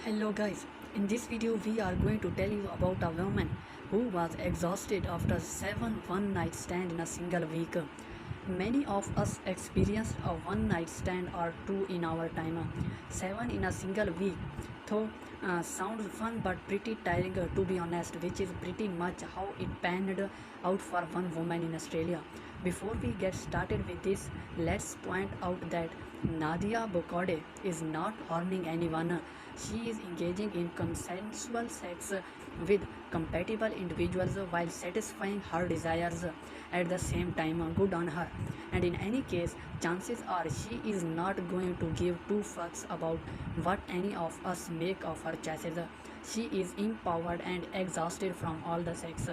Hello guys, in this video we are going to tell you about a woman who was exhausted after 7 one-night stand in a single week. Many of us experienced a one-night stand or two in our time. 7 in a single week, though sounds fun but pretty tiring to be honest, which is pretty much how it panned out for one woman in Australia. Before we get started with this, let's point out that Nadia Bokode is not harming anyone. She is engaging in consensual sex with compatible individuals while satisfying her desires at the same time. Good on her. And in any case, chances are she is not going to give two fucks about what any of us make of her choices. She is empowered and exhausted from all the sex.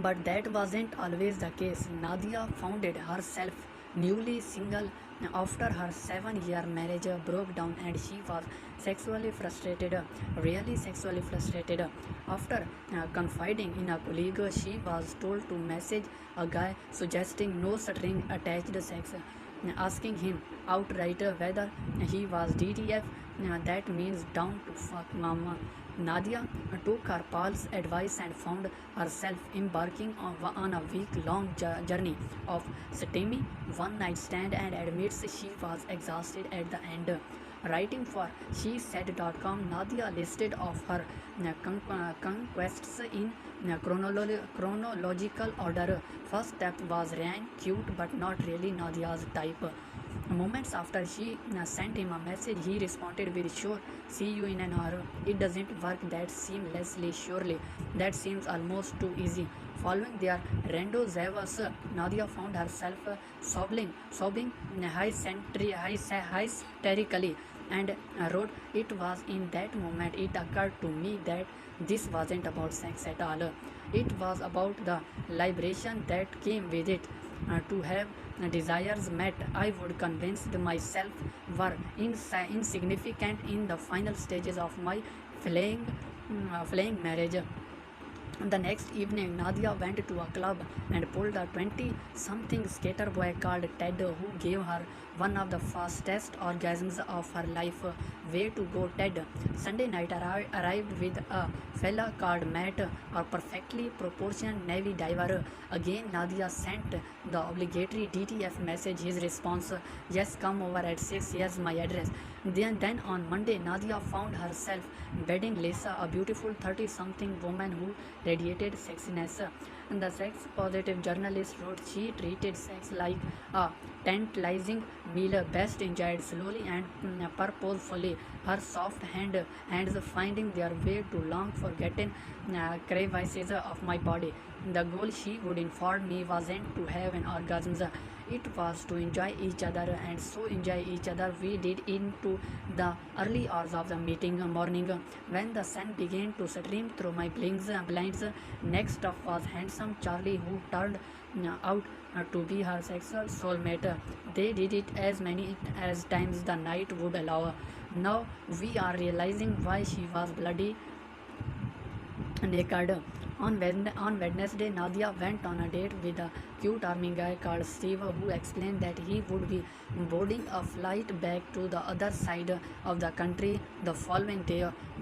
But that wasn't always the case. Nadia found herself newly single after her 7-year marriage broke down and she was sexually frustrated, really sexually frustrated. After confiding in a colleague, she was told to message a guy suggesting no string attached sex, asking him outright whether he was DTF, that means down to fuck mama. Nadia took her pal's advice and found herself embarking on a week-long journey of steamy one-night stand and admits she was exhausted at the end. Writing for SheSaid.com, Nadia listed of her conquests in chronological order. First step was Ryan, cute but not really Nadia's type. Moments after she sent him a message, he responded with, "Sure, see you in an hour." It doesn't work that seamlessly, surely. That seems almost too easy. Following their rendezvous, Nadia found herself sobbing hysterically, and wrote, "It was in that moment it occurred to me that this wasn't about sex at all. It was about the liberation that came with it. To have desires met, I would convinced myself were insignificant in the final stages of my flaying marriage." The next evening, Nadia went to a club and pulled a 20-something skater boy called Ted, who gave her one of the fastest orgasms of her life. Way to go, Ted. Sunday night arrived with a fella called Matt, a perfectly proportioned Navy diver. Again, Nadia sent the obligatory DTF message. His response, "Yes, come over at 6, here's my address." Then on Monday, Nadia found herself bedding Lisa, a beautiful 30-something woman who radiated sexiness. And the sex positive journalist wrote, "She treated sex like a tantalizing meal, best enjoyed slowly and purposefully, her soft hands finding their way to long forgotten crevices of my body. The goal," she would inform me, "wasn't to have an orgasm. It was to enjoy each other, and so enjoy each other we did into the early hours of the morning, when the sun began to stream through my blinds. Next up was handsome Charlie, who turned out to be her sexual soulmate. They did it as many as times the night would allow. Now we are realizing why she was bloody naked." On Wednesday, Nadia went on a date with a cute army guy called Steve, who explained that he would be boarding a flight back to the other side of the country the following day.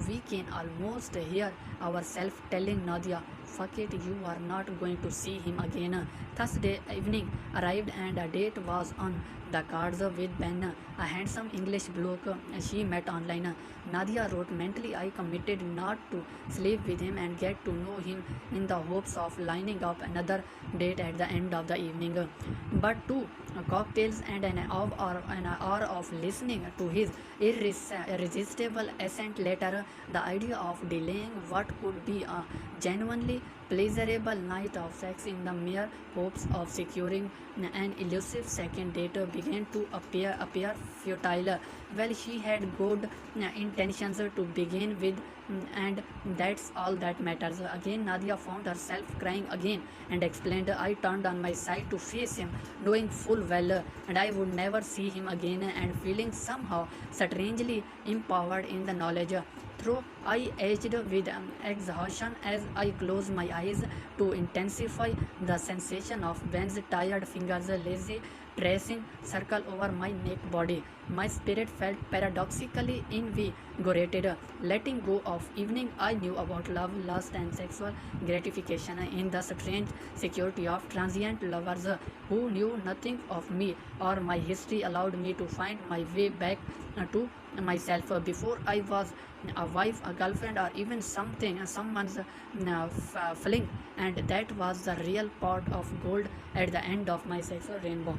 We can almost hear ourselves telling Nadia, "Fuck it, you are not going to see him again." Thursday evening arrived and a date was on the cards with Ben, a handsome English bloke she met online. Nadia wrote, "Mentally, I committed not to sleep with him and get to know him in the hopes of lining up another date at the end of the evening. But two cocktails and an hour of listening to his irresistible accent later, the idea of delaying what could be a genuinely pleasurable night of sex in the mere hopes of securing an elusive second date began to appear futile. Well, she had good intentions to begin with, and that's all that matters." Again, Nadia found herself crying again and explained, "I turned on my side to face him, knowing full well and I would never see him again, and feeling somehow strangely empowered in the knowledge. Through I aged with exhaustion as I closed my eyes to intensify the sensation of Ben's tired fingers tracing circle over my neck body. My spirit felt paradoxically invigorated. Letting go of evening I knew about love, lust, and sexual gratification in the strange security of transient lovers who knew nothing of me or my history allowed me to find my way back to myself before I was a wife, a girlfriend, or even someone's fling. And that was the real pot of gold at the end of my sexual rainbow.